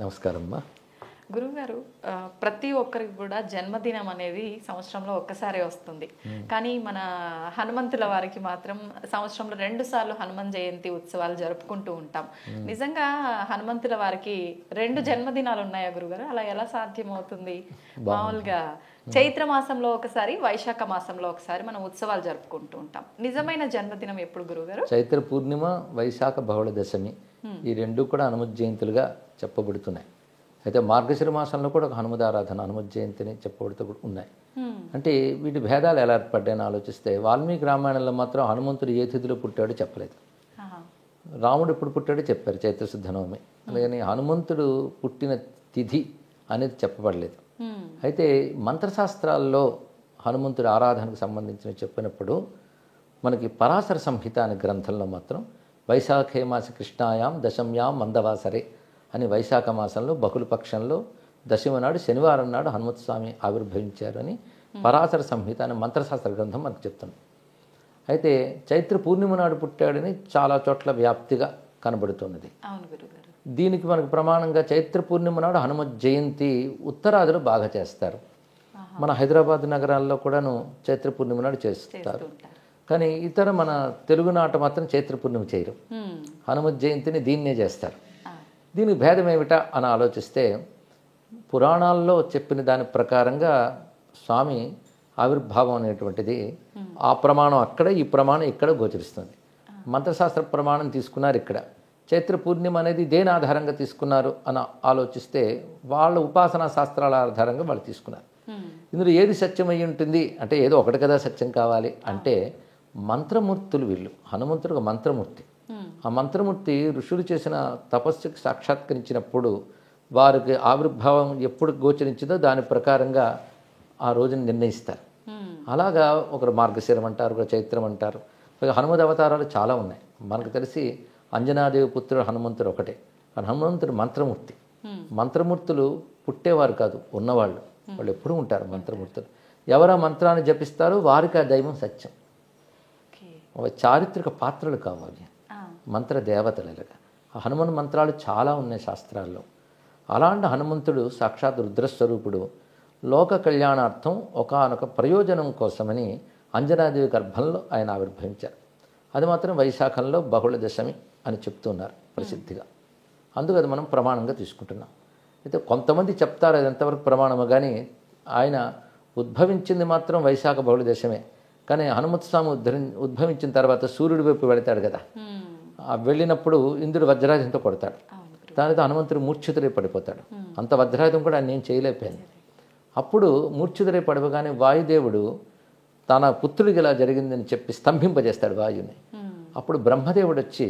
నమస్కారం అమ్మా. గురువుగారు, ప్రతి ఒక్కరికి కూడా జన్మదినం అనేది సంవత్సరంలో ఒక్కసారే వస్తుంది. కానీ మన హనుమంతుల వారికి మాత్రం సంవత్సరంలో 2 సార్లు హనుమాన్ జయంతి ఉత్సవాలు జరుపుకుంటూ ఉంటాం. నిజంగా హనుమంతుల వారికి 2 జన్మదినాలు ఉన్నాయా గురుగారు? అలా ఎలా సాధ్యమవుతుంది? మామూలుగా చైత్ర మాసంలో ఒకసారి, వైశాఖ మాసంలో ఒకసారి మనం ఉత్సవాలు జరుపుకుంటూ ఉంటాం. నిజమైన జన్మదినం ఎప్పుడు గురుగారు? చైత్ర పూర్ణిమ, వైశాఖ బహుళ దశమి ఈ రెండు కూడా హనుమత్ జయంతులుగా చెప్పబడుతున్నాయి. అయితే మార్గశిర మాసంలో కూడా ఒక హనుమదారాధన, హనుమత్ జయంతిని చెప్పబడుతూ కూడా ఉన్నాయి. అంటే వీటి భేదాలు ఎలా ఏర్పడ్డాయని ఆలోచిస్తే వాల్మీకి రామాయణంలో మాత్రం హనుమంతుడు ఏ తిథిలో పుట్టాడో చెప్పలేదు. రాముడు ఎప్పుడు పుట్టాడో చెప్పారు, చైత్రశుద్ధ నవమి. అలాగని హనుమంతుడు పుట్టిన తిథి అనేది చెప్పబడలేదు. అయితే మంత్రశాస్త్రాల్లో హనుమంతుడి ఆరాధనకు సంబంధించిన చెప్పినప్పుడు మనకి పరాశర సంహిత అనే గ్రంథంలో మాత్రం వైశాఖే మాస కృష్ణాయాం దశమ్యాం మందవాసరే అని వైశాఖ మాసంలో బహుళ పక్షంలో దశమి నాడు శనివారం నాడు హనుమత్ స్వామి ఆవిర్భవించారు అని పరాశర సంహిత అనే మంత్రశాస్త్ర గ్రంథం మనకు చెప్తుంది. అయితే చైత్ర పూర్ణిమ నాడు పుట్టాడని చాలా చోట్ల వ్యాప్తిగా కనబడుతున్నది. దీనికి మనకు ప్రమాణంగా చైత్ర పూర్ణిమ నాడు హనుమత్ జయంతి ఉత్తరాదిలో బాగా చేస్తారు. మన హైదరాబాద్ నగరాల్లో కూడాను చైత్ర పూర్ణిమ నాడు చేస్తారు. కానీ ఇతర మన తెలుగునాట మాత్రం చైత్ర పూర్ణిమ చేయరు, హనుమత్ జయంతిని దీన్నే చేస్తారు. దీనికి భేదం ఏమిటా అని ఆలోచిస్తే పురాణాల్లో చెప్పిన దాని ప్రకారంగా స్వామి ఆవిర్భావం అనేటువంటిది ఆ ప్రమాణం అక్కడ, ఈ ప్రమాణం ఇక్కడ గోచరిస్తుంది. మంత్రశాస్త్ర ప్రమాణం తీసుకున్నారు ఇక్కడ. చైత్ర పూర్ణిమ అనేది దేని ఆధారంగా తీసుకున్నారు అని ఆలోచిస్తే వాళ్ళ ఉపాసనా శాస్త్రాల ఆధారంగా వాళ్ళు తీసుకున్నారు. ఇందులో ఏది సత్యమై ఉంటుంది అంటే ఏదో ఒకటి కదా సత్యం కావాలి అంటే మంత్రమూర్తులు వీళ్ళు. హనుమంతుడు ఒక మంత్రమూర్తి. ఆ మంత్రమూర్తి ఋషులు చేసిన తపస్సుకి సాక్షాత్కరించినప్పుడు వారికి ఆవిర్భావం ఎప్పుడు గోచరించిందో దాని ప్రకారంగా ఆ రోజుని నిర్ణయిస్తారు. అలాగా ఒకరు మార్గశిరం అంటారు, ఒకరు చైత్రం అంటారు. హనుమద్ అవతారాలు చాలా ఉన్నాయి. మనకు తెలిసి అంజనాదేవి పుత్రుడు హనుమంతుడు ఒకటే. హనుమంతుడు మంత్రమూర్తి. మంత్రమూర్తులు పుట్టేవారు కాదు, ఉన్నవాళ్ళు. వాళ్ళు ఎప్పుడూ ఉంటారు మంత్రమూర్తులు. ఎవరా మంత్రాన్ని జపిస్తారో వారికి ఆ దైవం సత్యం. చారిత్రక పాత్రలు కావాలి, మంత్ర దేవతలు. ఇలాగా ఆ హనుమన్ మంత్రాలు చాలా ఉన్నాయి శాస్త్రాల్లో. అలాంటి హనుమంతుడు సాక్షాత్ రుద్రస్వరూపుడు. లోక కళ్యాణార్థం ఒకానొక ప్రయోజనం కోసమని అంజనాదేవి గర్భంలో ఆయన ఆవిర్భవించారు. అది మాత్రం వైశాఖంలో బహుళ దశమి అని చెప్తున్నారు ప్రసిద్ధిగా. అందుకు అది మనం ప్రమాణంగా తీసుకుంటున్నాం. అయితే కొంతమంది చెప్తారు అది ఎంతవరకు ప్రమాణము, కానీ ఆయన ఉద్భవించింది మాత్రం వైశాఖ బహుళ దశమే. కానీ హనుమత్ స్వామి ఉద్భవించిన తర్వాత సూర్యుడి వైపు వెళతాడు కదా, వెళ్ళినప్పుడు ఇంద్రుడు వజ్రాయుధంతో కొడతాడు. దానితో హనుమంతుడు మూర్ఛితుడై పడిపోతాడు. అంత వజ్రాయుధం కూడా ఆయన ఏం చేయలేకపోయింది. అప్పుడు మూర్ఛితుడై పడిపోగానే వాయుదేవుడు తన పుత్రుడికి ఇలా జరిగిందని చెప్పి స్తంభింపజేస్తాడు వాయుని. అప్పుడు బ్రహ్మదేవుడు వచ్చి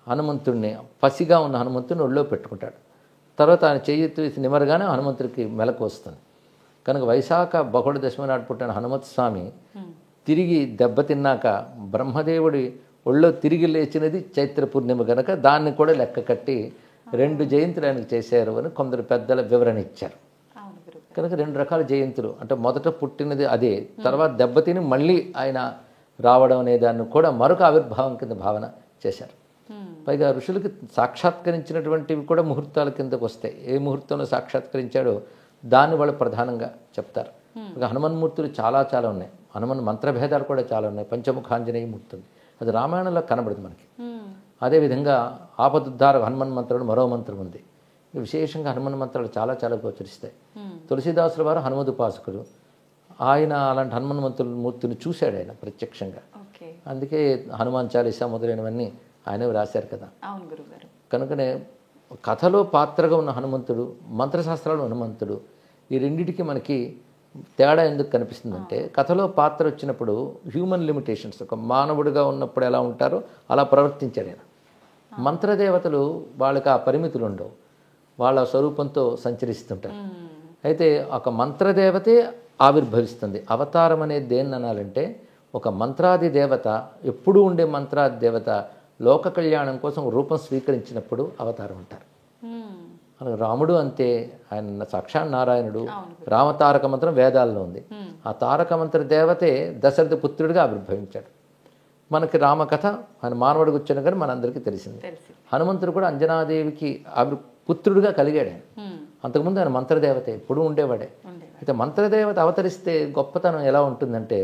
హనుమంతుడిని, పసిగా ఉన్న హనుమంతుడిని ఒళ్ళో పెట్టుకుంటాడు. తర్వాత ఆయన చెయ్యి తీసి నిమరగానే హనుమంతుడికి మెలకు వస్తుంది. కనుక వైశాఖ బహుళ దశమి నాడు పుట్టిన హనుమత్ స్వామి తిరిగి దెబ్బతిన్నాక బ్రహ్మదేవుడి ఒళ్ళో తిరిగి లేచినది చైత్ర పూర్ణిమ కనుక దాన్ని కూడా లెక్క కట్టి 2 జయంతులు ఆయనకు చేశారు అని కొందరు పెద్దల వివరణ ఇచ్చారు. కనుక 2 రకాల జయంతులు అంటే మొదట పుట్టినది అదే, తర్వాత దెబ్బతిని మళ్ళీ ఆయన రావడం అనే దాన్ని కూడా మరొక ఆవిర్భావం కింద భావన చేశారు. పైగా ఋషులకి సాక్షాత్కరించినటువంటివి కూడా ముహూర్తాల కిందకు వస్తాయి. ఏ ముహూర్తంలో సాక్షాత్కరించాడో దాన్ని వాళ్ళు ప్రధానంగా చెప్తారు. ఇక హనుమన్మూర్తులు చాలా చాలా ఉన్నాయి. హనుమన్ మంత్రభేదాలు కూడా చాలా ఉన్నాయి. పంచముఖాంజనేయ మూర్తి ఉంది, అది రామాయణంలో కనబడుతుంది మనకి. అదేవిధంగా ఆపదుద్ధార హనుమన్ మంత్రుడు మరో మంత్రం ఉంది. విశేషంగా హనుమన్ మంత్రాలు చాలా చాలా గోచరిస్తాయి. తులసీదాసుల వారు హనుమదుపాసకుడు. ఆయన అలాంటి హనుమన్ మూర్తిని చూశాడు ఆయన ప్రత్యక్షంగా. అందుకే హనుమాన్ చాలీసా మొదలైనవన్నీ ఆయనే రాశారు కదా. కనుకనే కథలో పాత్రగా ఉన్న హనుమంతుడు, మంత్రశాస్త్రాలు హనుమంతుడు, ఈ రెండిటికి మనకి తేడా ఎందుకు కనిపిస్తుందంటే కథలో పాత్ర వచ్చినప్పుడు హ్యూమన్ లిమిటేషన్స్, ఒక మానవుడిగా ఉన్నప్పుడు ఎలా ఉంటారో అలా ప్రవర్తించాడు ఆయన. మంత్రదేవతలు వాళ్ళకి ఆ పరిమితులు ఉండవు, వాళ్ళ స్వరూపంతో సంచరిస్తుంటారు. అయితే ఒక మంత్రదేవతే ఆవిర్భవిస్తుంది. అవతారం అనేది దేన్ని అనాలంటే ఒక మంత్రాది దేవత, ఎప్పుడూ ఉండే మంత్రాది దేవత లోక కళ్యాణం కోసం రూపం స్వీకరించినప్పుడు అవతారం అంటారు. అలాగే రాముడు అంతే, ఆయన సాక్షాత్ నారాయణుడు. రామతారక మంత్రం వేదాల్లో ఉంది. ఆ తారక మంత్ర దేవతే దశరథ పుత్రుడిగా ఆవిర్భవించాడు. మనకి రామకథ ఆయన మానవుడికి వచ్చిన కానీ మనందరికీ తెలిసింది. హనుమంతుడు కూడా అంజనాదేవికి పుత్రుడిగా కలిగాడు ఆయన. ఉమ్, అంతకుముందు ఆయన మంత్రదేవత ఎప్పుడూ ఉండేవాడే. ఉండేవాడు. అయితే మంత్రదేవత అవతరిస్తే గొప్పతనం ఎలా ఉంటుందంటే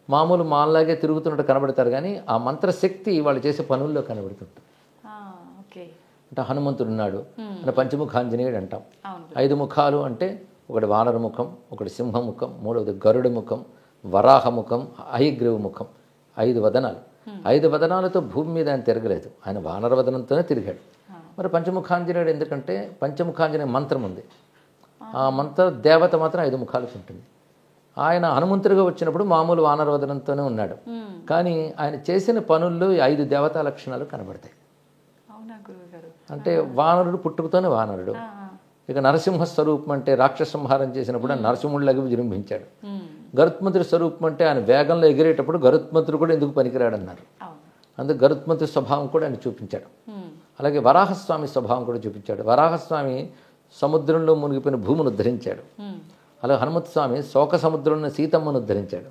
మామూలు మాల్లాగే తిరుగుతున్నట్టు కనబడతారు, కానీ ఆ మంత్రశక్తి వాళ్ళు చేసే పనుల్లో కనబడుతుంటుంది. ఆ, ఓకే. అంటే హనుమంతుడు ఉన్నాడు అంటే పంచముఖాంజనేయుడు అంటాం. అవును. 5 ముఖాలు అంటే ఒకటి వానర ముఖం, ఒకటి సింహముఖం, మూడవది గరుడ ముఖం, వరాహ ముఖం, హయగ్రీవ ముఖం. 5 వదనాలు. 5 వదనాలతో భూమి మీద ఆయన తిరగలేదు, ఆయన వానర వదనంతోనే తిరిగాడు. మరి పంచముఖాంజనేయుడు ఎందుకంటే పంచముఖాంజనేయ మంత్రం ఉంది, ఆ మంత్ర దేవత మాత్రం 5 ముఖాలకు ఉంటుంది. ఆయన హనుమంతుడిగా వచ్చినప్పుడు మామూలు వానర వదనంతోనే ఉన్నాడు, కానీ ఆయన చేసిన పనుల్లో 5 దేవతా లక్షణాలు కనబడతాయి. అవునా గురువుగారు? అంటే వానరుడు పుట్టుకతోనే వానరుడు. ఇక నరసింహ స్వరూపం అంటే రాక్షస సంహారం చేసినప్పుడు ఆయన నరసింహుడిలాగా విజృంభించాడు. గరుత్మంతుడి స్వరూపం అంటే ఆయన వేగంలో ఎగిరేటప్పుడు గరుత్మంతుడు కూడా ఎందుకు పనికిరాడన్నారు. అవును. అందుకు గరుత్మంతుడి స్వభావం కూడా ఆయన చూపించాడు. అలాగే వరాహస్వామి స్వభావం కూడా చూపించాడు. వరాహస్వామి సముద్రంలో మునిగిపోయిన భూమిని ఉద్ధరించాడు. అలాగే హనుమత్స్వామి శోక సముద్రంలో సీతమ్మను ఉద్ధరించాడు.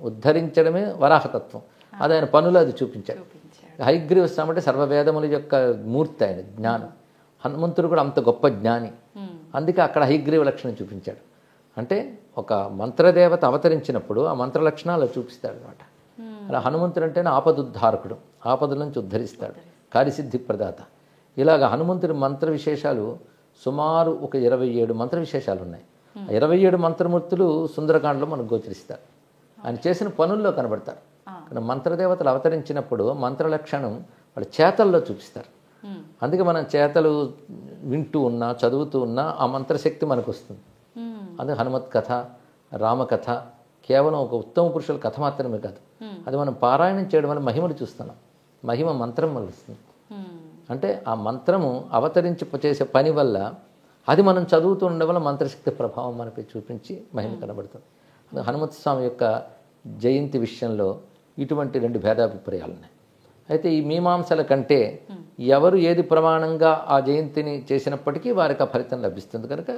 ఉద్ధరించడమే వరాహతత్వం. అది ఆయన పనులు అది చూపించాడు. హయగ్రీవ స్వామి అంటే సర్వవేదముల యొక్క మూర్తి, ఆయన జ్ఞానం. హనుమంతుడు కూడా అంత గొప్ప జ్ఞాని, అందుకే అక్కడ హయగ్రీవ లక్షణం చూపించాడు. అంటే ఒక మంత్రదేవత అవతరించినప్పుడు ఆ మంత్ర లక్షణాలు చూపిస్తాడు అనమాట. అలా హనుమంతుడు అంటేనే ఆపదుద్ధారకుడు, ఆపదల నుంచి ఉద్ధరిస్తాడు, కార్యసిద్ధి ప్రదాత. ఇలాగ హనుమంతుడి మంత్ర విశేషాలు సుమారు ఒక 27 మంత్ర విశేషాలు ఉన్నాయి. ఆ 27 మంత్రమూర్తులు సుందరకాండలో మనకు గోచరిస్తారు, ఆయన చేసిన పనుల్లో కనబడతారు. కానీ మంత్రదేవతలు అవతరించినప్పుడు మంత్ర లక్షణం వాళ్ళ చేతల్లో చూపిస్తారు. అందుకే మనం చేతలు వింటూ ఉన్నా చదువుతూ ఉన్నా ఆ మంత్రశక్తి మనకు వస్తుంది. అందుకే హనుమత్ కథ, రామకథ కేవలం ఒక ఉత్తమ పురుషుల కథ మాత్రమే కాదు, అది మనం పారాయణం చేయడం వల్ల మహిమను చూస్తున్నాం. మహిమ మంత్రం వల్ల వస్తుంది. అంటే ఆ మంత్రము అవతరించి చేసే పని వల్ల అది మనం చదువుతూ ఉండడం వల్ల మంత్రశక్తి ప్రభావం మనపై చూపించి మహిమ కనబడుతుంది. హనుమత్ స్వామి యొక్క జయంతి విషయంలో ఇటువంటి 2 భేదాభిప్రాయాలు ఉన్నాయి. అయితే ఈ మీమాంసల కంటే ఎవరు ఏది ప్రమాణంగా ఆ జయంతిని చేసినప్పటికీ వారికి ఆ ఫలితం లభిస్తుంది కనుక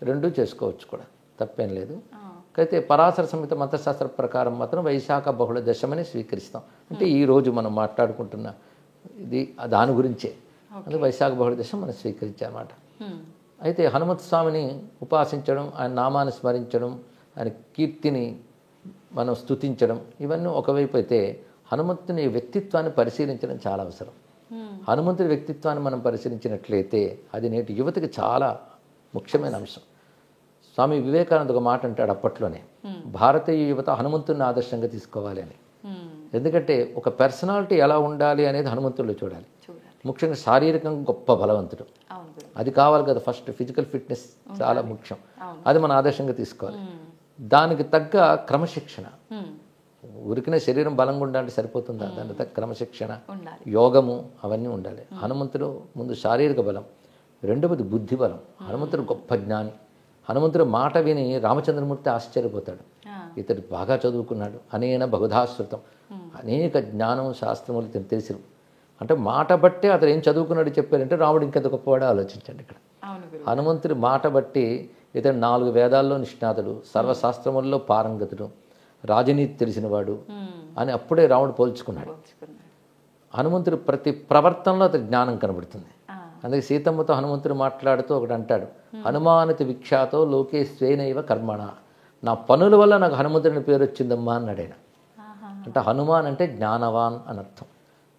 2 చేసుకోవచ్చు కూడా, తప్పేం లేదు. అయితే పరాశర సంహిత మంత్రశాస్త్ర ప్రకారం మాత్రం వైశాఖ బహుళ దశమని స్వీకరిస్తాం. అంటే ఈరోజు మనం మాట్లాడుకుంటున్న ఇది దాని గురించే, అందుకే వైశాఖ బహుళ దశం మనం స్వీకరించామన్నమాట. అయితే హనుమత్ స్వామిని ఉపాసించడం, ఆయన నామాన్ని స్మరించడం, ఆయన కీర్తిని మనం స్తుతించడం, ఇవన్నీ ఒకవైపు అయితే హనుమంతుని వ్యక్తిత్వాన్ని పరిశీలించడం చాలా అవసరం. హనుమంతుడి వ్యక్తిత్వాన్ని మనం పరిశీలించినట్లయితే అది నేటి యువతకి చాలా ముఖ్యమైన అంశం. స్వామి వివేకానంద ఒక మాట అంటాడు అప్పట్లోనే, భారతీయ యువత హనుమంతుని ఆదర్శంగా తీసుకోవాలి అని. ఎందుకంటే ఒక పర్సనాలిటీ ఎలా ఉండాలి అనేది హనుమంతుల్లో చూడాలి. ముఖ్యంగా శారీరకంగా గొప్ప బలవంతుడు, అది కావాలి కదా. ఫస్ట్ ఫిజికల్ ఫిట్నెస్ చాలా ముఖ్యం, అది మన ఆదర్శంగా తీసుకోవాలి. దానికి తగ్గ క్రమశిక్షణ, ఉరికిన శరీరం బలంగా ఉండాలంటే సరిపోతుందా, దానికి తగ్గ క్రమశిక్షణ, యోగము అవన్నీ ఉండాలి. హనుమంతుడు ముందు శారీరక బలం, రెండవది బుద్ధి బలం. హనుమంతుడు గొప్ప జ్ఞాని. హనుమంతుడు మాట విని రామచంద్రమూర్తి ఆశ్చర్యపోతాడు, ఇతడు బాగా చదువుకున్నాడు, అనేన బహుధాశ్రుతం, అనేక జ్ఞానం శాస్త్రములు తెలిసి. అంటే మాట బట్టే అతను ఏం చదువుకున్నాడు చెప్పారంటే రాముడు ఇంకెంత గొప్పవాడో ఆలోచించండి ఇక్కడ. హనుమంతుడి మాట బట్టి ఇతడు 4 వేదాల్లో నిష్ణాతుడు, సర్వశాస్త్రముల్లో పారంగతుడు, రాజనీతి తెలిసినవాడు అని అప్పుడే రాముడు పోల్చుకున్నాడు. హనుమంతుడు ప్రతి ప్రవర్తనలో అతని జ్ఞానం కనబడుతుంది. అందుకే సీతమ్మతో హనుమంతుడు మాట్లాడుతూ ఒకటి అంటాడు, హనుమానతి విఖ్యాతో లోకే స్వేనైవ కర్మణ, నా పనుల వల్ల నాకు హనుమంతుడిని పేరు వచ్చిందమ్మా అన్నాడు ఆయన. అంటే హనుమాన్ అంటే జ్ఞానవాన్ అని అర్థం,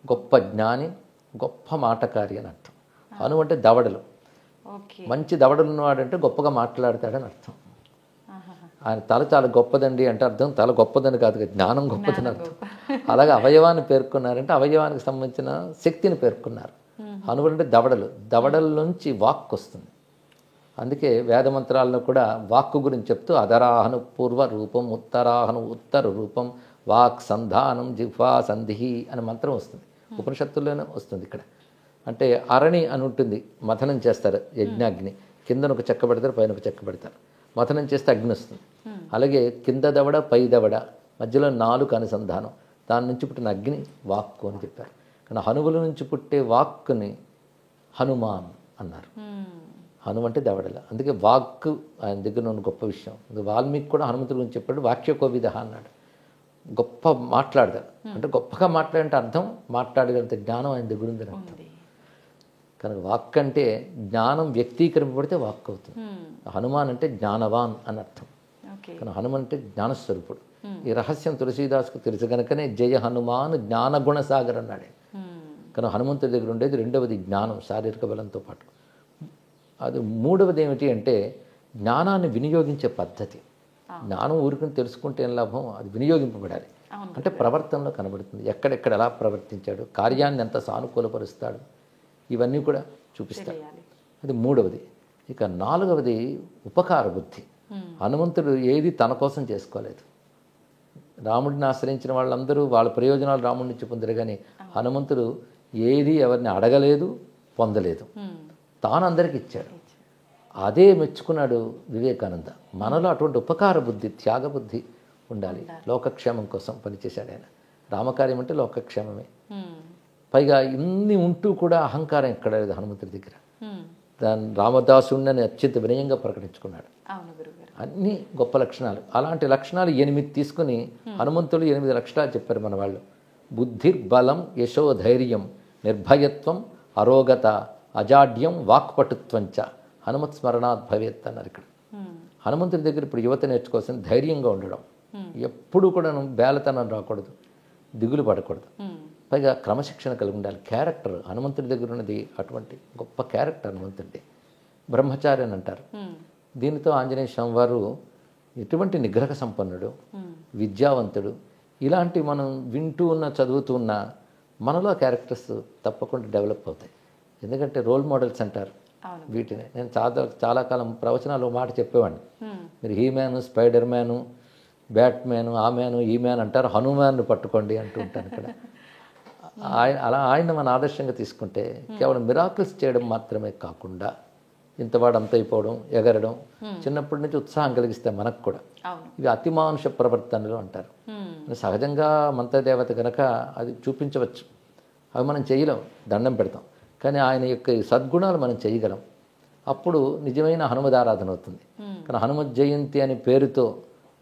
గొప్ప జ్ఞాని, గొప్ప మాటకారి అని అర్థం. హను అంటే దవడలు, మంచి దవడలు ఉన్నవాడంటే గొప్పగా మాట్లాడతాడని అర్థం. ఆయన తల చాలా గొప్పదండి అంటే అర్థం తల గొప్పదని కాదు, జ్ఞానం గొప్పదని అర్థం. అలాగే అవయవాన్ని పేర్కొన్నారంటే అవయవానికి సంబంధించిన శక్తిని పేర్కొన్నారు. హనువులు అంటే దవడలు, దవడల నుంచి వాక్కు వస్తుంది. అందుకే వేదమంత్రాల్లో కూడా వాక్కు గురించి చెప్తూ అధరాహను పూర్వ రూపం, ఉత్తరాహను ఉత్తర రూపం, వాక్ సంధానం జిహ్వా సంధి అనే మంత్రం వస్తుంది. ఉపనిషత్తుల్లోనే వస్తుంది. ఇక్కడ అంటే అరణి అని ఉంటుంది, మథనం చేస్తారు యజ్ఞాగ్ని, కిందన ఒక చెక్క పెడతారు, పైన ఒక చెక్క పెడతారు, మథనం చేస్తే అగ్ని వస్తుంది. అలాగే కింద దవడ పై దవడ మధ్యలో 4 అనుసంధానం, దాని నుంచి పుట్టిన అగ్ని వాక్కు అని చెప్పారు. కానీ హనువుల నుంచి పుట్టే వాక్కుని హనుమాన్ అన్నారు. హను అంటే దవడల, అందుకే వాక్కు ఆయన దగ్గర ఉన్న గొప్ప విషయం. వాల్మీకి కూడా హనుమంతుడి గురించి చెప్పాడు, వాక్యకోవిద అన్నాడు. గొప్ప మాట్లాడతాడు అంటే గొప్పగా మాట్లాడంటే అర్థం మాట్లాడగలిగితే జ్ఞానం ఆయన దగ్గర ఉందని అర్థం. కనుక వాక్ అంటే జ్ఞానం వ్యక్తీకరింపబడితే వాక్ అవుతుంది. హనుమాన్ అంటే జ్ఞానవాన్ అని అర్థం. ఓకే. కానీ హనుమాన్ అంటే జ్ఞానస్వరూపుడు. ఈ రహస్యం తులసీదాస్కు తెలుసు కనుకనే జయ హనుమాన్ జ్ఞానగుణసాగర్ అన్నాడే. కానీ హనుమంతుడి దగ్గర ఉండేది రెండవది జ్ఞానం, శారీరక బలంతో పాటు. అది మూడవది ఏమిటి అంటే జ్ఞానాన్ని వినియోగించే పద్ధతి. జ్ఞానం ఊరుకుని తెలుసుకుంటే ఏం లాభం, అది వినియోగింపబడాలి. అంటే ప్రవర్తనలో కనబడుతుంది, ఎక్కడెక్కడ ఎలా ప్రవర్తించాడు, కార్యాన్ని ఎంత సానుకూలపరుస్తాడు, ఇవన్నీ కూడా చూపిస్తాడు. అది మూడవది. ఇక నాలుగవది ఉపకార బుద్ధి. హనుమంతుడు ఏది తన కోసం చేసుకోలేదు. రాముడిని ఆశ్రయించిన వాళ్ళందరూ వాళ్ళ ప్రయోజనాలు రాముడి నుంచి పొందారు, కానీ హనుమంతుడు ఏది ఎవరిని అడగలేదు, పొందలేదు, తాను అందరికి ఇచ్చాడు. అదే మెచ్చుకున్నాడు వివేకానంద. మనలో అటువంటి ఉపకార బుద్ధి, త్యాగ బుద్ధి ఉండాలి. లోకక్షేమం కోసం పనిచేశాడు ఆయన. రామకార్యం అంటే లోకక్షేమమే. పైగా ఇన్ని ఉంటూ కూడా అహంకారం ఎక్కడ లేదు హనుమంతుడి దగ్గర. దాని రామదాసుడిని అత్యంత వినయంగా ప్రకటించుకున్నాడు. అన్ని గొప్ప లక్షణాలు. అలాంటి లక్షణాలు 8 తీసుకుని హనుమంతుడు 8 లక్షణాలు చెప్పారు మన వాళ్ళు. బుద్ధిర్బలం, యశో ధైర్యం, నిర్భయత్వం, అరోగత, అజాడ్యం, వాక్పటుత్వంచ హనుమత్ స్మరణాత్ భవేత్ అన్నారు ఇక్కడ. హనుమంతుడి దగ్గర ఇప్పుడు యువత నేర్చుకోవాల్సిన ధైర్యంగా ఉండడం, ఎప్పుడు కూడా బేలతనం రాకూడదు, దిగులు పడకూడదు, పైగా క్రమశిక్షణ కలిగి ఉండాలి. క్యారెక్టర్ హనుమంతుడి దగ్గర ఉన్నది అటువంటి గొప్ప క్యారెక్టర్ హనుమంతుడి. బ్రహ్మచారి అని అంటారు. దీనితో ఆంజనేయ స్వామి వారు ఎటువంటి నిగ్రహ సంపన్నుడు, విద్యావంతుడు, ఇలాంటి మనం వింటూ ఉన్న చదువుతూ ఉన్న మనలో క్యారెక్టర్స్ తప్పకుండా డెవలప్ అవుతాయి. ఎందుకంటే రోల్ మోడల్స్ అంటారు వీటిని. నేను చాలా కాలం ప్రవచనాలు మాట చెప్పేవాడిని. మీరు హీ మ్యాను, స్పైడర్ మ్యాను, బ్యాట్మ్యాను, ఆ మ్యాను, ఈ మ్యాన్ అంటారు, హనుమాన్ను పట్టుకోండి అంటూ ఉంటాను ఇక్కడ. ఆయన మన ఆదర్శంగా తీసుకుంటే కేవలం మిరాకిల్స్ చేయడం మాత్రమే కాకుండా ఇంతవాడు అంత అయిపోవడం, ఎగరడం, చిన్నప్పటి నుంచి ఉత్సాహం కలిగిస్తే మనకు కూడా. ఇవి అతిమానుష ప్రవర్తనలు అంటారు. సహజంగా మంత్రదేవత కనుక అది చూపించవచ్చు, అవి మనం చేయలేం, దండం పెడతాం. కానీ ఆయన యొక్క సద్గుణాలు మనం చేయగలం. అప్పుడు నిజమైన హనుమదారాధన అవుతుంది. కానీ హనుమత్ జయంతి అనే పేరుతో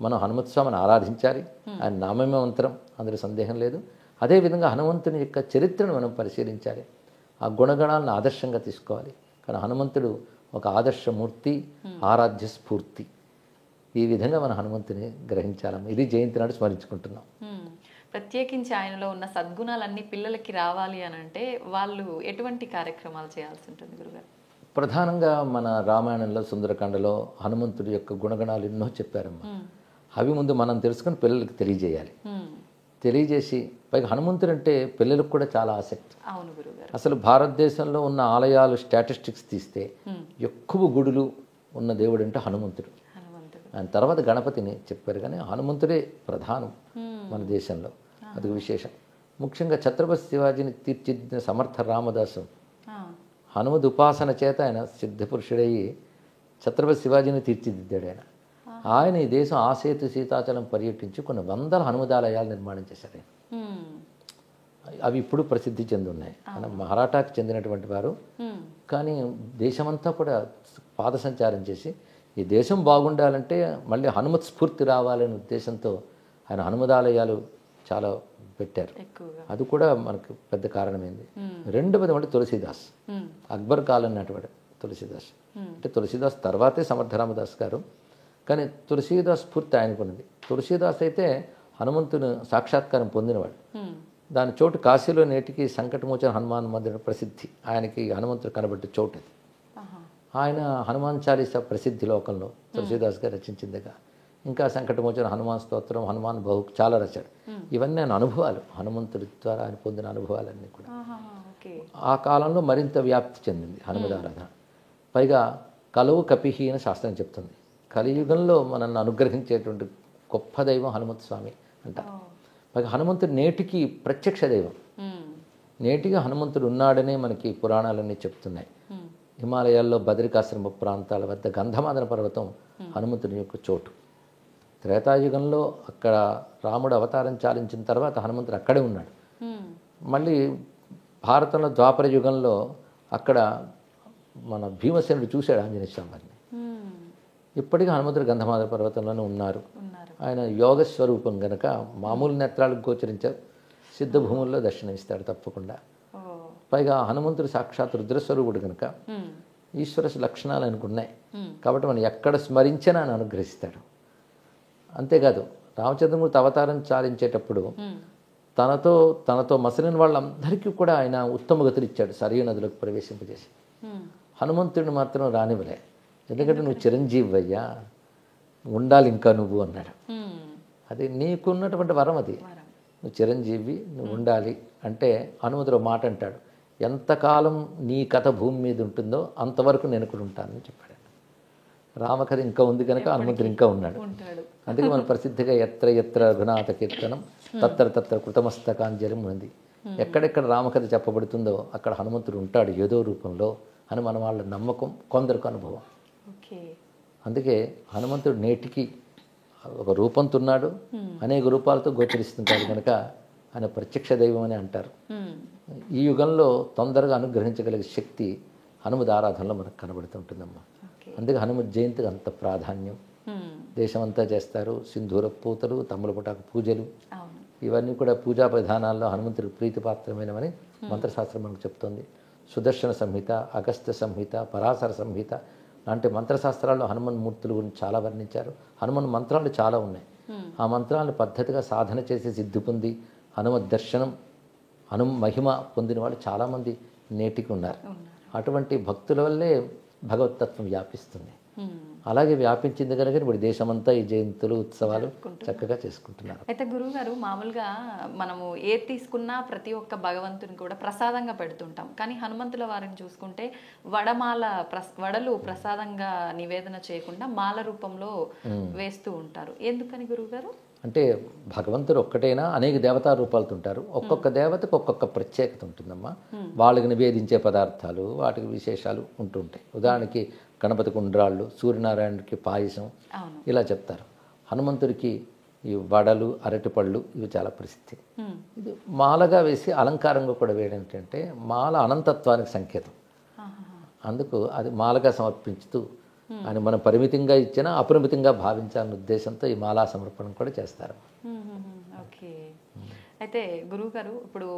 మనం హనుమత్ స్వామిని ఆరాధించాలి. ఆయన నామమే మంత్రం, అందులో సందేహం లేదు. అదేవిధంగా హనుమంతుని యొక్క చరిత్రను మనం పరిశీలించాలి, ఆ గుణగణాలను ఆదర్శంగా తీసుకోవాలి. కానీ హనుమంతుడు ఒక ఆదర్శమూర్తి, ఆరాధ్య స్ఫూర్తి. ఈ విధంగా మన హనుమంతుని గ్రహించాలమ్మ. ఇది జయంతి నాడు స్మరించుకుంటున్నాం. ప్రత్యేకించి ఆయనలో ఉన్న సద్గుణాలన్నీ పిల్లలకి రావాలి అని అంటే వాళ్ళు ఎటువంటి కార్యక్రమాలు చేయాల్సి ఉంటుంది గురుగారు? ప్రధానంగా మన రామాయణంలో, సుందరకాండలో హనుమంతుడి యొక్క గుణగణాలు ఎన్నో చెప్పారమ్మా. అవి ముందు మనం తెలుసుకుని పిల్లలకి తెలియజేయాలి. తెలియజేసి పైగా హనుమంతుడు అంటే పిల్లలకు కూడా చాలా ఆసక్తి. అవును గురుగారు. అసలు భారతదేశంలో ఉన్న ఆలయాలు స్టాటిస్టిక్స్ తీస్తే ఎక్కువ గుడులు ఉన్న దేవుడు అంటే హనుమంతుడు. ఆయన తర్వాత గణపతిని చెప్పారు, కానీ హనుమంతుడే ప్రధానం మన దేశంలో. అది విశేషం. ముఖ్యంగా ఛత్రపతి శివాజీని తీర్చిదిద్దిన సమర్థ రామదాసు హనుమద్ ఉపాసన చేత ఆయన సిద్ధపురుషుడయ్యి ఛత్రపతి శివాజీని తీర్చిదిద్దాడు. ఆయన ఈ దేశం ఆసేతు సీతాచలం పర్యటించి కొన్ని వందల హనుమదాలయాలు నిర్మాణం చేశాడు ఆయన. అవి ఇప్పుడు ప్రసిద్ధి చెంది ఉన్నాయి. ఆయన మహారాఠాకి చెందినటువంటి వారు, కానీ దేశమంతా కూడా పాద సంచారం చేసి ఈ దేశం బాగుండాలంటే మళ్ళీ హనుమత్ స్ఫూర్తి రావాలనే ఉద్దేశంతో ఆయన హనుమదాలయాలు చాలా పెట్టారు. అది కూడా మనకు పెద్ద కారణమైంది. రెండవది అంటే తులసీదాస్, అక్బర్ కాలం నాటివాడు తులసీదాస్. అంటే తులసీదాస్ తర్వాతే సమర్థ రామదాస్ గారు, కానీ తులసీదాస్ స్ఫూర్తి ఆయనకున్నది. తులసీదాస్ అయితే హనుమంతుని సాక్షాత్కారం పొందినవాడు. దాని చోటు కాశీలో నేటికి సంకటమోచన హనుమాన్ మందిరం ప్రసిద్ధి. ఆయనకి హనుమంతుడు కనబడ్డ చోటు అది. ఆయన హనుమాన్ చాలీసా ప్రసిద్ధి లోకంలో తులసీదాస్ గారు రచించిందిగా. ఇంకా సంకటమోచన హనుమాన్ స్తోత్రం, హనుమాన్ బహు చాలా రచాడు. ఇవన్నీ ఆయన అనుభవాలు, హనుమంతుడి ద్వారా ఆయన పొందిన అనుభవాలన్నీ కూడా. ఆ కాలంలో మరింత వ్యాప్తి చెందింది హనుమదారాధన. పైగా కలువు కపిహీన శాస్త్రం చెప్తుంది, కలియుగంలో మనల్ని అనుగ్రహించేటువంటి గొప్ప దైవం హనుమంత స్వామి అంటారు. పైగా హనుమంతుడు నేటికి ప్రత్యక్ష దైవం. నేటిగా హనుమంతుడు ఉన్నాడనే మనకి పురాణాలన్నీ చెప్తున్నాయి. హిమాలయాల్లో బదరికాశ్రమ ప్రాంతాల వద్ద గంధమాదన పర్వతం హనుమంతుని యొక్క చోటు. త్రేతాయుగంలో అక్కడ రాముడు అవతారం చాలించిన తర్వాత హనుమంతుడు అక్కడే ఉన్నాడు. మళ్ళీ భారతంలో ద్వాపర యుగంలో అక్కడ మన భీమసేనుడు చూశాడు ఆంజనేయ స్వామి వారిని. ఇప్పటికీ హనుమంతుడు గంధమాదన పర్వతంలోనే ఉన్నారు. ఆయన యోగ స్వరూపం గనక మామూలు నేత్రాలకు గోచరించారు, సిద్ధ భూముల్లో దర్శనమిస్తాడు తప్పకుండా. పైగా హనుమంతుడు సాక్షాత్ రుద్రస్వరూపుడు కనుక ఈశ్వర లక్షణాలు అనుకున్నాయి కాబట్టి మనం ఎక్కడ స్మరించినా ఆయన అనుగ్రహిస్తాడు. అంతేకాదు రామచంద్రమూర్తి అవతారం చాలించేటప్పుడు తనతో మసలిన వాళ్ళందరికీ కూడా ఆయన ఉత్తమ గతులు ఇచ్చాడు, సరియు నదిలోకి ప్రవేశింపజేసి. హనుమంతుడిని మాత్రం రానివ్వలే, ఎందుకంటే నువ్వు చిరంజీవి అయ్యా, ఉండాలి ఇంకా నువ్వు అన్నాడు. అది నీకున్నటువంటి వరం, అది నువ్వు చిరంజీవి, నువ్వు ఉండాలి అంటే హనుమంతుడు మాట అంటాడు, ఎంతకాలం నీ కథ భూమి మీద ఉంటుందో అంతవరకు నేను ఇక్కడ ఉంటానని చెప్పాడు. రామకథ ఇంకా ఉంది కనుక హనుమంతుడు ఇంకా ఉన్నాడు. అందుకే మన ప్రసిద్ధిగా ఎత్ర ఎత్ర రఘునాథ కీర్తనం తత్ర తత్ర కృతమస్తకాంజలి ఉంది. ఎక్కడెక్కడ రామకథ చెప్పబడుతుందో అక్కడ హనుమంతుడు ఉంటాడు ఏదో రూపంలో అని మన వాళ్ళ నమ్మకం, కొందరికి అనుభవం. అందుకే హనుమంతుడు నేటికి ఒక రూపంతో ఉన్నాడు, అనేక రూపాలతో గోచరిస్తుంటాడు కనుక ఆయన ప్రత్యక్ష దైవం అని అంటారు. ఈ యుగంలో తొందరగా అనుగ్రహించగలిగే శక్తి హనుమద్ ఆరాధనలో మనకు కనబడుతుంటుందమ్మా. అందుకే హనుమత్ జయంతికి అంత ప్రాధాన్యం. దేశమంతా చేస్తారు, సింధూర పూతలు, తమ్ములపుటాకు పూజలు, ఇవన్నీ కూడా పూజా విధానాల్లో హనుమంతుడికి ప్రీతిపాత్రమైనవని మంత్రశాస్త్రం మనకు చెప్తోంది. సుదర్శన సంహిత, అగస్త్య సంహిత, పరాశర సంహిత లాంటి మంత్రశాస్త్రాల్లో హనుమన్ మూర్తుల గురించి చాలా వర్ణించారు. హనుమన్ మంత్రాలు చాలా ఉన్నాయి. ఆ మంత్రాలను పద్ధతిగా సాధన చేసి సిద్ధి పొంది హనుమద్ దర్శనం, మహిమ పొందిన వాళ్ళు చాలామంది నేటికి ఉన్నారు. అటువంటి భక్తుల వల్లే భగవతత్వం వ్యాపిస్తుంది. అలాగే వ్యాపించింది కనుక ఇప్పుడు దేశమంతా ఈ జయంతులు, ఉత్సవాలు చక్కగా చేసుకుంటున్నారు. అయితే గురువు గారు, మామూలుగా మనము ఏది తీసుకున్నా ప్రతి ఒక్క భగవంతుని కూడా ప్రసాదంగా పెడుతుంటాం. కానీ హనుమంతుల వారిని చూసుకుంటే వడలు ప్రసాదంగా నివేదన చేయకుండా మాల రూపంలో వేస్తూ ఉంటారు. ఎందుకని గురువు గారు? అంటే భగవంతుడు ఒక్కటైనా అనేక దేవతా రూపాలతో ఉంటారు. ఒక్కొక్క దేవతకు ఒక్కొక్క ప్రత్యేకత ఉంటుందమ్మా. వాళ్ళకి నివేదించే పదార్థాలు, వాటికి విశేషాలు ఉంటుంటాయి. ఉదాహరణకి గణపతికి ఉండ్రాళ్ళు, సూర్యనారాయణుడికి పాయసం, ఇలా చెప్తారు. హనుమంతుడికి ఈ వడలు, అరటిపళ్ళు ఇవి చాలా ప్రసిద్ధి. ఇది మాలగా వేసి అలంకారంగా కూడా వేయడం ఏంటంటే మాల అనంతత్వానికి సంకేతం. అందుకు అది మాలగా సమర్పించుతూ అని మనం పరిమితంగా ఇచ్చినా అపరిమితంగా భావించాలనే ఉద్దేశంతో ఈ మాలా సమర్పణం కూడా చేస్తారు. ఓకే. అయితే గురువు గారు, ఇప్పుడు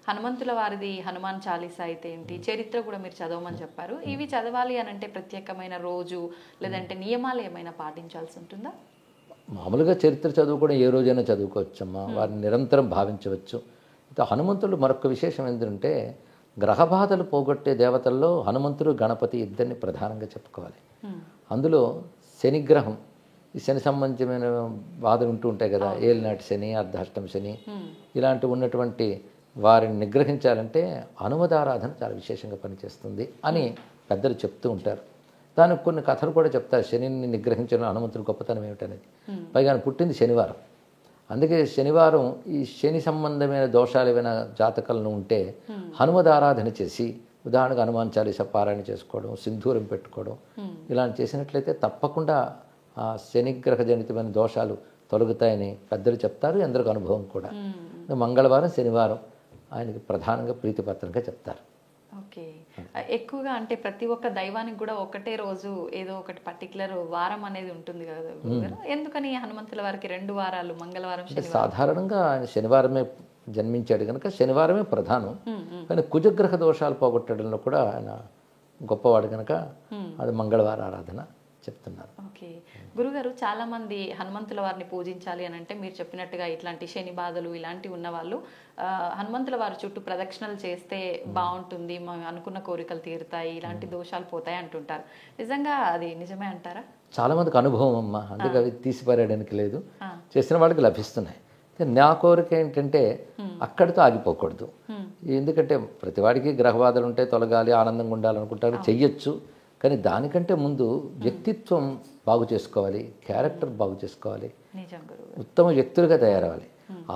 హనుమంతుల వారిది హనుమాన్ చాలీసా అయితే ఏంటి, చరిత్ర కూడా మీరు చదవమని చెప్పారు. ఇవి చదవాలి అని అంటే ప్రత్యేకమైన రోజు లేదంటే నియమాలు ఏమైనా పాటించాల్సి ఉంటుందా? మామూలుగా చరిత్ర చదువుకోవడం ఏ రోజైనా చదువుకోవచ్చమ్మా, వారిని నిరంతరం భావించవచ్చు. హనుమంతుడు మరొక విశేషం ఏంటంటే గ్రహబాధలు పోగొట్టే దేవతల్లో హనుమంతుడు, గణపతి ఇద్దరిని ప్రధానంగా చెప్పుకోవాలి. అందులో శనిగ్రహం, ఈ శని సంబంధమైన బాధలు ఉంటూ ఉంటాయి కదా, ఏలినాటి శని, అర్ధాష్టమి శని, ఇలాంటివి ఉన్నటువంటి వారిని నిగ్రహించాలంటే హనుమదారాధన చాలా విశేషంగా పనిచేస్తుంది అని పెద్దలు చెప్తూ ఉంటారు. దానికి కొన్ని కథలు కూడా చెప్తారు, శనిని నిగ్రహించడం హనుమంతుడి గొప్పతనం ఏమిటనేది. పైగా ఆయన పుట్టింది శనివారం. అందుకే శనివారం ఈ శని సంబంధమైన దోషాలు ఏమైనా జాతకాలను ఉంటే హనుమదారాధన చేసి, ఉదాహరణకు హనుమాన్ చాలీసా పారాయణ చేసుకోవడం, సింధూరం పెట్టుకోవడం, ఇలాంటి చేసినట్లయితే తప్పకుండా ఆ శనిగ్రహ జనితమైన దోషాలు తొలగుతాయని పెద్దలు చెప్తారు. ఎందరికి అనుభవం కూడా. మంగళవారం, శనివారం ఆయనకి ప్రధానంగా ప్రీతిపాత్రంగా చెప్తారు. ఓకే. ఎక్కువగా అంటే ప్రతి ఒక్క దైవానికి కూడా ఒకటే రోజు ఏదో ఒకటి పర్టికులర్ వారం అనేది ఉంటుంది కదా, ఎందుకని హనుమంతుల వారికి 2 వారాలు, మంగళవారం, శనివారం? సాధారణంగా ఆయన శనివారమే జన్మించాడు కనుక శనివారమే ప్రధానం. కానీ కుజగ్రహ దోషాలు పోగొట్టడంలో కూడా ఆయన గొప్పవాడు కనుక అది మంగళవార ఆరాధన చెప్తున్నారు. ఓకే. గురుగారు, చాలా మంది హనుమంతుల వారిని పూజించాలి అని అంటే మీరు చెప్పినట్టుగా ఇట్లాంటి శని బాధలు ఇలాంటివి ఉన్న వాళ్ళు హనుమంతుల వారి చుట్టూ ప్రదక్షిణలు చేస్తే బాగుంటుంది, అనుకున్న కోరికలు తీరుతాయి, ఇలాంటి దోషాలు పోతాయి అంటుంటారు. నిజంగా అది నిజమే అంటారా? చాలా మందికి అనుభవం అమ్మా, అందుకే అవి తీసిపారేయడానికి లేదు, చేసిన వాళ్ళకి లభిస్తున్నాయి. నా కోరిక ఏంటంటే అక్కడితో ఆగిపోకూడదు. ఎందుకంటే ప్రతివాడికి గ్రహబాధలు ఉంటే తొలగాలి, ఆనందంగా ఉండాలనుకుంటారు, చెయ్యొచ్చు. కానీ దానికంటే ముందు వ్యక్తిత్వం బాగు చేసుకోవాలి, క్యారెక్టర్ బాగు చేసుకోవాలి, ఉత్తమ వ్యక్తులుగా తయారవ్వాలి.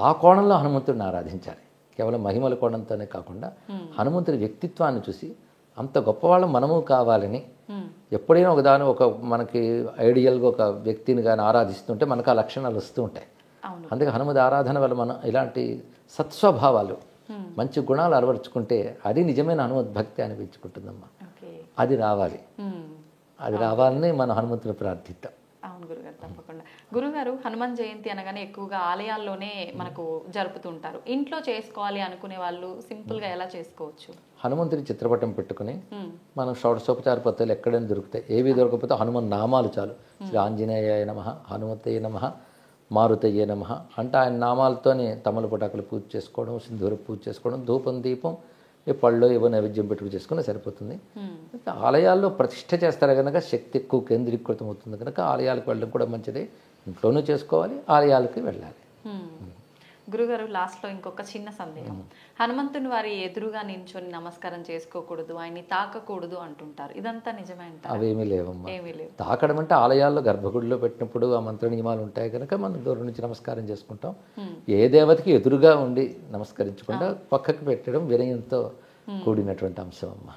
ఆ కోణంలో హనుమంతుడిని ఆరాధించాలి. కేవలం మహిమల కోణంతోనే కాకుండా హనుమంతుడి వ్యక్తిత్వాన్ని చూసి అంత గొప్పవాళ్ళం మనము కావాలని, ఎప్పుడైనా ఒక మనకి ఐడియల్గా ఒక వ్యక్తిని కానీ ఆరాధిస్తుంటే మనకు ఆ లక్షణాలు వస్తూ ఉంటాయి. అందుకే హనుమద్ ఆరాధన వల్ల మనం ఇలాంటి సత్స్వభావాలు, మంచి గుణాలు అలవరుచుకుంటే అది నిజమైన హనుమద్ భక్తి అనిపించుకుంటుందమ్మా. అది రావాలి, అది రావాలని మన హనుమంతుని ప్రార్థిద్దాం. అవును గురుగారు, తప్పకుండా. గురుగారు హనుమాన్ జయంతి అనగానే ఎక్కువగా ఆలయాల్లోనే మనకు జరుపుతుంటారు. ఇంట్లో చేసుకోవాలి అనుకునే వాళ్ళు సింపుల్గా ఎలా చేసుకోవచ్చు? హనుమంతుడి చిత్రపటం పెట్టుకుని మనం షోడశోపచార పద్ధతులు ఎక్కడైనా దొరుకుతాయి. ఏవి దొరకకపోతే హనుమాన్ నామాలు చాలు. శ్రీ ఆంజనేయాయ నమః, హనుమతయ్య నమః, మారుతయ్య నమః అంటే ఆయన నామాలతోనే తమలపటాకులు పూజ చేసుకోవడం, సింధూర పూజ చేసుకోవడం, ధూపం దీపం ఈ పళ్ళు ఏవో నైవేద్యం పెట్టుకు చేసుకుని సరిపోతుంది. ఆలయాల్లో ప్రతిష్ఠ చేస్తారు కనుక శక్తి ఎక్కువ కేంద్రీకృతం అవుతుంది కనుక ఆలయాలకు వెళ్ళడం కూడా మంచిదే. ఇంట్లోనూ చేసుకోవాలి, ఆలయాలకి వెళ్ళాలి. గురుగారు లాస్ట్లో ఇంకొక చిన్న సందేహం. హనుమంతుని వారి ఎదురుగా నించొని నమస్కారం చేసుకోకూడదు, ఆయన్ని తాకకూడదు అంటుంటారు. ఇదంతా నిజమే అంటారా? అవేమీ లేవమ్మా. ఏమీ లేవు. తాకడం అంటే ఆలయాల్లో గర్భగుడిలో పెట్టినప్పుడు ఆ మంత్ర నియమాలు ఉంటాయి కనుక మనం దూరం నుంచి నమస్కారం చేసుకుంటాం. ఏ దేవతకి ఎదురుగా ఉండి నమస్కరించకుండా పక్కకు పెట్టడం వినయంతో కూడినటువంటి అంశం అమ్మా.